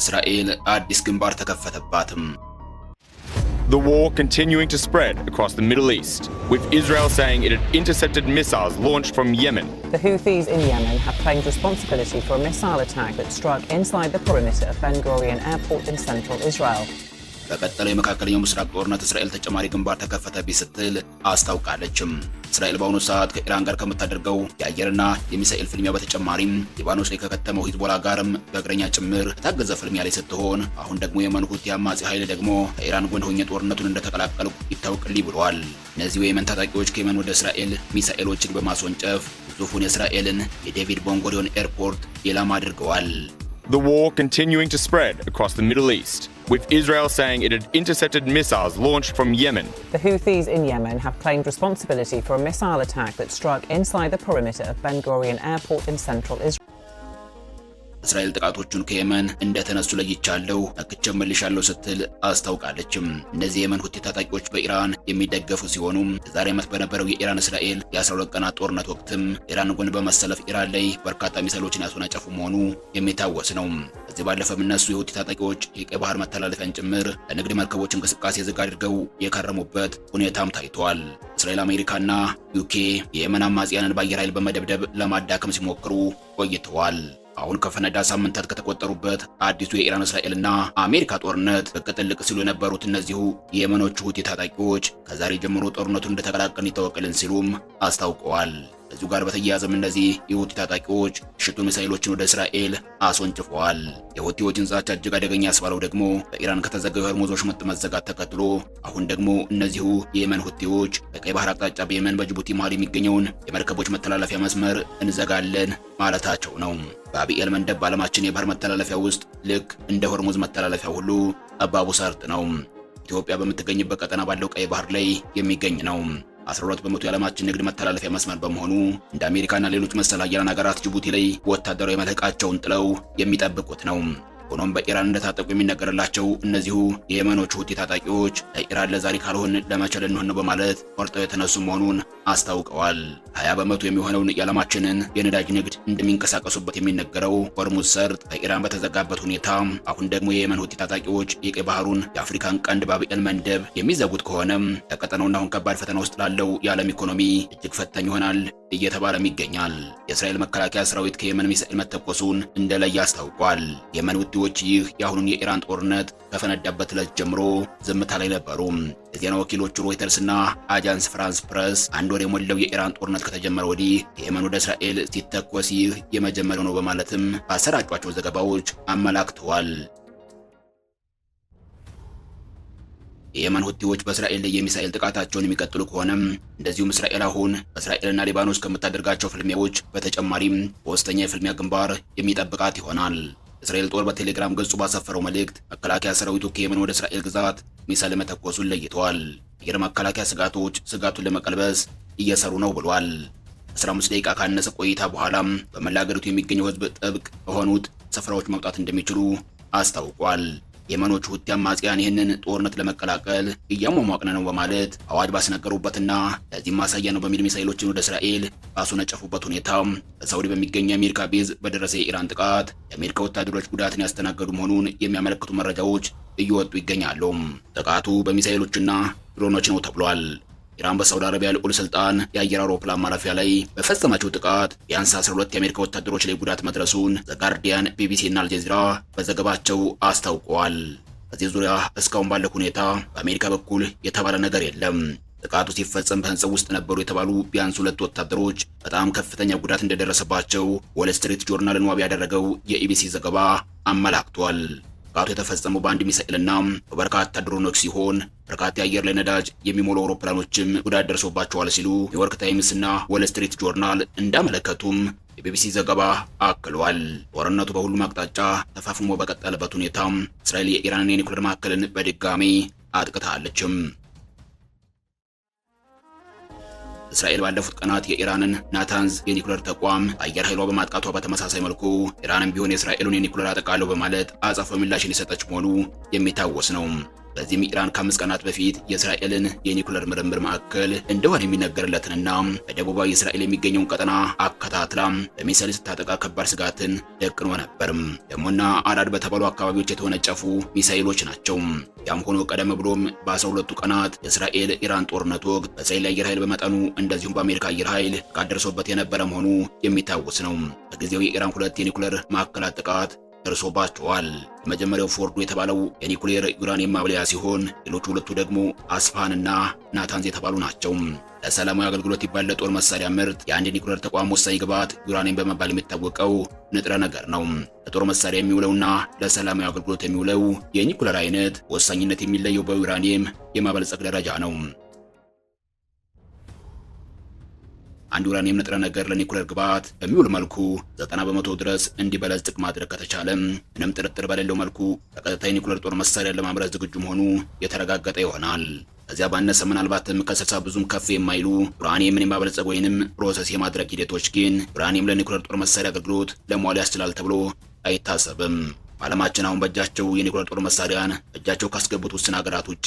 እስራኤል አዲስ ግንባር ተከፈተባትም። The war continuing to spread across the Middle East, with Israel saying it had intercepted missiles launched from Yemen. The Houthis in Yemen have claimed responsibility for a missile attack that struck inside the perimeter of Ben Gurion Airport in central Israel. በቀጠለው የመካከለኛው ምስራቅ ጦርነት እስራኤል ተጨማሪ ግንባር ተከፈተብኝ ስትል አስታውቃለችም። እስራኤል በአሁኑ ሰዓት ከኢራን ጋር ከምታደርገው የአየርና የሚሳኤል ፍልሚያ በተጨማሪም ሊባኖስ ላይ ከከተመው ሂዝቦላ ጋርም በእግረኛ ጭምር የታገዘ ፍልሚያ ላይ ስትሆን አሁን ደግሞ የመን ሁቲ አማጺ ኃይል ደግሞ ከኢራን ጎን ሆኜ ጦርነቱን እንደተቀላቀሉ ይታወቅልኝ ብለዋል። እነዚህ የመን ታጣቂዎች ከየመን ወደ እስራኤል ሚሳኤሎችን በማስወንጨፍ ግዙፉን የእስራኤልን የዴቪድ ቦንጎሪዮን ኤርፖርት ኢላማ አድርገዋል። The war continuing to spread across the Middle East, with Israel saying it had intercepted missiles launched from Yemen. The Houthis in Yemen have claimed responsibility for a missile attack that struck inside the perimeter of Ben Gurion Airport in central Israel. እስራኤል ጥቃቶቹን ከየመን እንደተነሱ ለይቻለው አክቸም መልሻለው ስትል አስታውቃለችም። እነዚህ የመን ሁቲ ታጣቂዎች በኢራን የሚደገፉ ሲሆኑ ዛሬ ዓመት በነበረው የኢራን እስራኤል የ12 ቀናት ጦርነት ወቅትም ኢራን ጎን በመሰለፍ ኢራን ላይ በርካታ ሚሳኤሎችን ያስወነጨፉ መሆኑ የሚታወስ ነው። ከዚህ ባለፈም እነሱ የሁቲ ታጣቂዎች የቀይ ባህር መተላለፊያን ጭምር ለንግድ መርከቦች እንቅስቃሴ ዝግ አድርገው የከረሙበት ሁኔታም ታይቷል። እስራኤል፣ አሜሪካና ዩኬ የየመን አማጽያንን በአየር ኃይል በመደብደብ ለማዳከም ሲሞክሩ ቆይተዋል። አሁን ከፈነዳ ሳምንታት ከተቆጠሩበት አዲሱ የኢራን እስራኤልና አሜሪካ ጦርነት በቅጥልቅ ሲሉ የነበሩት እነዚሁ የየመኖቹ ሁቲ ታጣቂዎች ከዛሬ ጀምሮ ጦርነቱን እንደተቀላቀልን ይታወቅልን ሲሉም አስታውቀዋል። ከዚሁ ጋር በተያያዘም እነዚህ የሁቲ ታጣቂዎች ሽቱን ሚሳኤሎችን ወደ እስራኤል አስወንጭፈዋል። የሁቲዎችን ዛቻ እጅግ አደገኛ ያስባለው ደግሞ በኢራን ከተዘጋው የሆርሙዝ ወሽመጥ መዘጋት ተከትሎ አሁን ደግሞ እነዚሁ የየመን ሁቲዎች በቀይ ባህር አቅጣጫ በየመን በጅቡቲ መሃል የሚገኘውን የመርከቦች መተላለፊያ መስመር እንዘጋለን ማለታቸው ነው። በአብኤል መንደብ በዓለማችን የባህር መተላለፊያ ውስጥ ልክ እንደ ሆርሙዝ መተላለፊያ ሁሉ ጠባቡ ሰርጥ ነው። ኢትዮጵያ በምትገኝበት ቀጠና ባለው ቀይ ባህር ላይ የሚገኝ ነው። 12 በመቶ የዓለማችን ንግድ መተላለፊያ መስመር በመሆኑ እንደ አሜሪካና ሌሎች መሰል ሀያላን ሀገራት ጅቡቲ ላይ ወታደራዊ መልህቃቸውን ጥለው የሚጠብቁት ነው። ሆኖም በኢራን እንደታጠቁ የሚነገርላቸው እነዚሁ የየመኖቹ ሁቲ ታጣቂዎች ለኢራን ለዛሬ ካልሆን ለመቼ ልንሆን ነው በማለት ቆርጠው የተነሱ መሆኑን አስታውቀዋል። 20 በመቶ የሚሆነውን የዓለማችንን የነዳጅ ንግድ እንደሚንቀሳቀሱበት የሚነገረው ሆርሙዝ ሰርጥ በኢራን በተዘጋበት ሁኔታ አሁን ደግሞ የየመን ሁቲ ታጣቂዎች የቀይ ባህሩን የአፍሪካን ቀንድ በአብኤል መንደብ የሚዘጉት ከሆነም ለቀጠናውና አሁን ከባድ ፈተና ውስጥ ላለው የዓለም ኢኮኖሚ እጅግ ፈታኝ ይሆናል እየተባለም ይገኛል። የእስራኤል መከላከያ ሰራዊት ከየመን ሚሳኤል መተኮሱን እንደለየ አስታውቋል። የየመን ሁቲዎች ይህ የአሁኑን የኢራን ጦርነት ከፈነዳበት ዕለት ጀምሮ ዝምታ ላይ ነበሩ። የዜና ወኪሎቹ ሮይተርስና አጃንስ ፍራንስ ፕረስ አንድ ወር የሞላው የኢራን ጦርነት ከተጀመረ ወዲህ የየመን ወደ እስራኤል ሲተኮስ ይህ የመጀመሪያው ነው በማለትም ባሰራጯቸው ዘገባዎች አመላክተዋል። የየመን ሁቲዎች በእስራኤል ላይ የሚሳኤል ጥቃታቸውን የሚቀጥሉ ከሆነም እንደዚሁም እስራኤል አሁን በእስራኤልና ሊባኖስ ከምታደርጋቸው ፍልሚያዎች በተጨማሪም በወስተኛ የፍልሚያ ግንባር የሚጠብቃት ይሆናል። እስራኤል ጦር በቴሌግራም ገጹ ባሰፈረው መልእክት መከላከያ ሰራዊቱ ከየመን ወደ እስራኤል ግዛት ሚሳኤል መተኮሱን ለይተዋል። የአየር መከላከያ ስጋቱን ለመቀልበስ እየሰሩ ነው ብሏል። 15 ደቂቃ ካነሰ ቆይታ በኋላም በመላ ሀገሪቱ የሚገኘው ህዝብ ጥብቅ በሆኑት ስፍራዎች መውጣት እንደሚችሉ አስታውቋል። የየመኖቹ ሁቲ አማጽያን ይህንን ጦርነት ለመቀላቀል እያሟሟቅን ነው በማለት አዋጅ ባስነገሩበትና ለዚህም ማሳያ ነው በሚል ሚሳኤሎችን ወደ እስራኤል ባስወነጨፉበት ሁኔታ በሳውዲ በሚገኝ የአሜሪካ ቤዝ በደረሰ የኢራን ጥቃት የአሜሪካ ወታደሮች ጉዳትን ያስተናገዱ መሆኑን የሚያመለክቱ መረጃዎች እየወጡ ይገኛሉ። ጥቃቱ በሚሳኤሎችና ድሮኖች ነው ተብሏል። ኢራን በሳውዲ አረቢያ ልዑል ስልጣን የአየር አውሮፕላን ማረፊያ ላይ በፈጸመችው ጥቃት ቢያንስ 12 የአሜሪካ ወታደሮች ላይ ጉዳት መድረሱን ዘ ጋርዲያን፣ ቢቢሲ እና አልጀዚራ በዘገባቸው አስታውቀዋል። በዚህ ዙሪያ እስካሁን ባለው ሁኔታ በአሜሪካ በኩል የተባለ ነገር የለም። ጥቃቱ ሲፈጸም በህንጻው ውስጥ ነበሩ የተባሉ ቢያንስ 2 ወታደሮች በጣም ከፍተኛ ጉዳት እንደደረሰባቸው ዎል ስትሪት ጆርናልን ዋቢ ያደረገው የኢቢሲ ዘገባ አመላክቷል። ጥቃቱ የተፈጸመው በአንድ ሚሳኤልና በበርካታ ድሮኖች ሲሆን በርካታ የአየር ላይ ነዳጅ የሚሞሉ አውሮፕላኖችም ጉዳት ደርሶባቸዋል ሲሉ ኒውዮርክ ታይምስ እና ዎል ስትሪት ጆርናል እንዳመለከቱም የቢቢሲ ዘገባ አክሏል። ጦርነቱ በሁሉም አቅጣጫ ተፋፍሞ በቀጠለበት ሁኔታ እስራኤል የኢራንን የኒውክሌር ማዕከልን በድጋሚ አጥቅታለችም። እስራኤል ባለፉት ቀናት የኢራንን ናታንዝ የኒውክሌር ተቋም አየር ኃይሏ በማጥቃቷ በተመሳሳይ መልኩ ኢራንም ቢሆን የእስራኤሉን የኒውክሌር አጠቃለው በማለት አጸፋዊ ምላሽን የሰጠች መሆኑ የሚታወስ ነው። በዚህም ኢራን ከ5 ቀናት በፊት የእስራኤልን የኒኩለር ምርምር ማዕከል እንደሆነ የሚነገርለትንና በደቡባዊ እስራኤል የሚገኘውን ቀጠና አከታትላ በሚሳይል ስታጠቃ ከባድ ስጋትን ደቅኖ ነበር። ደሞና አራድ በተባሉ አካባቢዎች የተወነጨፉ ሚሳይሎች ናቸው። ያም ሆኖ ቀደም ብሎም በ12 ቀናት የእስራኤል ኢራን ጦርነት ወቅት በእስራኤል አየር ኃይል በመጠኑ እንደዚሁም በአሜሪካ አየር ኃይል ጥቃት ደርሶበት የነበረ መሆኑ የሚታወስ ነው። በጊዜው የኢራን 2 የኒኩለር ማዕከላት ጥቃት ደርሶባቸዋል። የመጀመሪያው ፎርዶ የተባለው የኒኩሌር ዩራኒየም ማብለያ ሲሆን ሌሎቹ ሁለቱ ደግሞ አስፋሃንና ናታንዝ የተባሉ ናቸው። ለሰላማዊ አገልግሎት ይባል ለጦር መሳሪያ ምርት የአንድ ኒኩሌር ተቋም ወሳኝ ግብዓት ዩራኒየም በመባል የሚታወቀው ንጥረ ነገር ነው። ለጦር መሳሪያ የሚውለውና ለሰላማዊ አገልግሎት የሚውለው የኒኩሌር አይነት ወሳኝነት የሚለየው በዩራኒየም የማበልጸግ ደረጃ ነው። አንድ ዩራኒየም ንጥረ ነገር ለኒኩሌር ግብዓት በሚውል መልኩ 90% ድረስ እንዲበለጽግ ማድረግ ከተቻለ ምንም ጥርጥር በሌለው መልኩ በቀጥታ የኒኩሌር ጦር መሳሪያ ለማምረት ዝግጁ መሆኑ የተረጋገጠ ይሆናል። ከዚያ ባነሰ ምናልባትም ከ60 ብዙም ከፍ የማይሉ ዩራኒየምን የማበልጸግ ወይንም ፕሮሰስ የማድረግ ሂደቶች ግን ዩራኒየም ለኒኩሌር ጦር መሳሪያ አገልግሎት ለመዋል ያስችላል ተብሎ አይታሰብም። ዓለማችን አሁን በእጃቸው የኒኩሌር ጦር መሳሪያን እጃቸው ካስገቡት ውስን ሀገራት ውጪ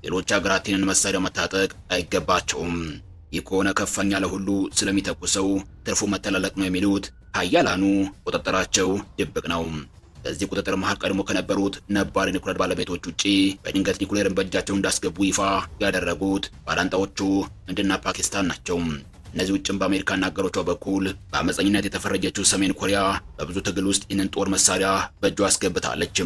ሌሎች ሀገራት ይህንን መሳሪያ መታጠቅ አይገባቸውም። ይህ ከሆነ ከፍተኛ ለሁሉ ስለሚተኩሰው ትርፉ መተላለቅ ነው የሚሉት ኃያላኑ ቁጥጥራቸው ድብቅ ነው። በዚህ ቁጥጥር መሃል ቀድሞ ከነበሩት ነባር የኒኩሌር ባለቤቶች ውጪ በድንገት ኒኩሌርን በእጃቸው እንዳስገቡ ይፋ ያደረጉት ባላንጣዎቹ ህንድና ፓኪስታን ናቸው። እነዚህ ውጭም በአሜሪካና አገሮቿ በኩል በአመፀኝነት የተፈረጀችው ሰሜን ኮሪያ በብዙ ትግል ውስጥ ይህንን ጦር መሳሪያ በእጇ አስገብታለች።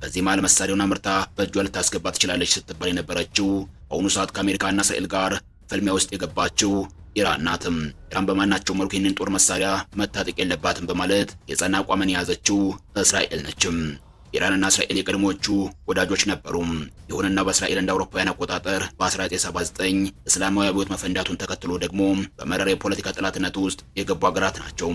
በዚህ መሃል መሳሪያውን አምርታ በእጇ ልታስገባ ትችላለች ስትባል የነበረችው በአሁኑ ሰዓት ከአሜሪካና እስራኤል ጋር ፍልሚያ ውስጥ የገባችው ኢራን ናትም። ኢራን በማናቸው መልኩ ይህንን ጦር መሳሪያ መታጠቅ የለባትም በማለት የጸና አቋምን የያዘችው እስራኤል ነችም። ኢራንና እስራኤል የቀድሞዎቹ ወዳጆች ነበሩ። ይሁንና በእስራኤል እንደ አውሮፓውያን አቆጣጠር በ1979 እስላማዊ አብዮት መፈንዳቱን ተከትሎ ደግሞ በመረር የፖለቲካ ጠላትነት ውስጥ የገቡ ሀገራት ናቸው።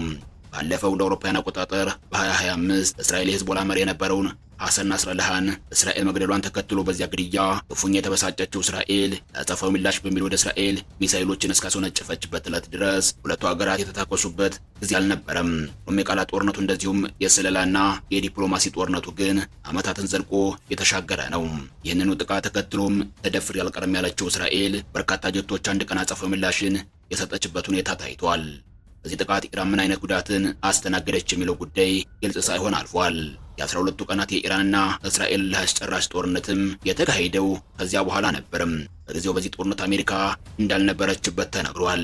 ባለፈው እንደ አውሮፓውያን አቆጣጠር በ2025 እስራኤል የሂዝቦላ መሪ የነበረውን ሐሰን ናስረላህን እስራኤል መግደሏን ተከትሎ በዚያ ግድያ ክፉኛ የተበሳጨችው እስራኤል ለአጸፋዊ ምላሽ በሚል ወደ እስራኤል ሚሳኤሎችን እስካስወነጨፈችበት ዕለት ድረስ ሁለቱ ሀገራት የተታኮሱበት ጊዜ አልነበረም። የቃላት ጦርነቱ እንደዚሁም የስለላና የዲፕሎማሲ ጦርነቱ ግን ዓመታትን ዘልቆ የተሻገረ ነው። ይህንኑ ጥቃት ተከትሎም ተደፍሬ አልቀርም ያለችው እስራኤል በርካታ ጀቶች አንድ ቀን አጸፋዊ ምላሽን የሰጠችበት ሁኔታ ታይቷል። በዚህ ጥቃት ኢራን ምን አይነት ጉዳትን አስተናገደች የሚለው ጉዳይ ግልጽ ሳይሆን አልፏል። የ12 ቀናት የኢራንና እስራኤል ለአስጨራሽ ጦርነትም የተካሄደው ከዚያ በኋላ ነበርም። በጊዜው በዚህ ጦርነት አሜሪካ እንዳልነበረችበት ተነግሯል።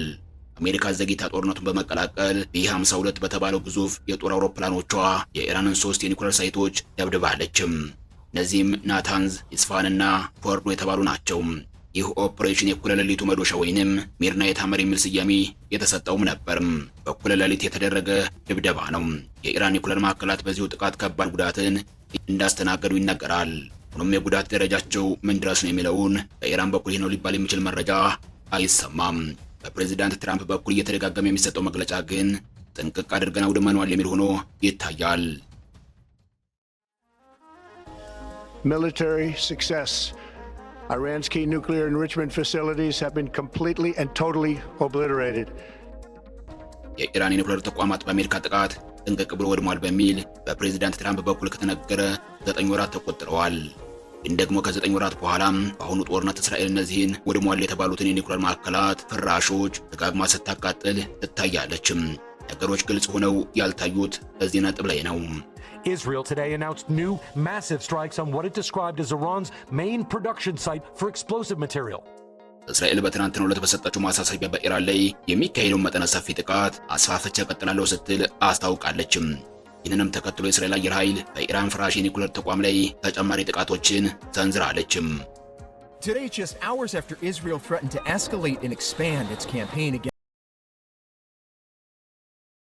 አሜሪካ ዘግይታ ጦርነቱን በመቀላቀል B-52 በተባለው ግዙፍ የጦር አውሮፕላኖቿ የኢራንን 3 የኒኩሌር ሳይቶች ደብድባለችም። እነዚህም ናታንዝ፣ ኢስፋሃንና ፎርዶ የተባሉ ናቸው። ይህ ኦፕሬሽን የእኩለ ሌሊቱ መዶሻ ወይንም ሚድናይት ሀመር የሚል ስያሜ የተሰጠውም ነበርም። በእኩለ ሌሊት የተደረገ ድብደባ ነው። የኢራን ኒኩሌር ማዕከላት በዚሁ ጥቃት ከባድ ጉዳትን እንዳስተናገዱ ይነገራል። ሆኖም የጉዳት ደረጃቸው ምን ድረስ ነው የሚለውን በኢራን በኩል ይህ ነው ሊባል የሚችል መረጃ አይሰማም። በፕሬዚዳንት ትራምፕ በኩል እየተደጋገመ የሚሰጠው መግለጫ ግን ጥንቅቅ አድርገን አውድመነዋል የሚል ሆኖ ይታያል። Military success. Iran's key nuclear enrichment facilities have been completely and totally obliterated. የኢራን የኒኩሌር ተቋማት በአሜሪካ ጥቃት ጥንቅቅ ብሎ ወድሟል በሚል በፕሬዚዳንት ትራምፕ በኩል ከተነገረ 9 ወራት ተቆጥረዋል። ግን ደግሞ ከ9 ወራት በኋላም በአሁኑ ጦርነት እስራኤል እነዚህን ወድሟል የተባሉትን የኒኩሌር ማዕከላት ፍራሾች ደጋግማ ስታቃጥል ትታያለችም። ነገሮች ግልጽ ሆነው ያልታዩት በዚህ ነጥብ ላይ ነው። Israel today announced new massive strikes on what it described as Iran's main production site for explosive material. እስራኤል በትናንትናው ዕለት በሰጠችው ማሳሰቢያ በኢራን ላይ የሚካሄደው መጠነ ሰፊ ጥቃት አስፋፍቼ እቀጥላለሁ ስትል አስታውቃለችም። ይህንንም ተከትሎ የእስራኤል አየር ኃይል በኢራን ፍራሽ የኒኩሌር ተቋም ላይ ተጨማሪ ጥቃቶችን ሰንዝራለችም። Today, just hours after Israel threatened to escalate and expand its campaign against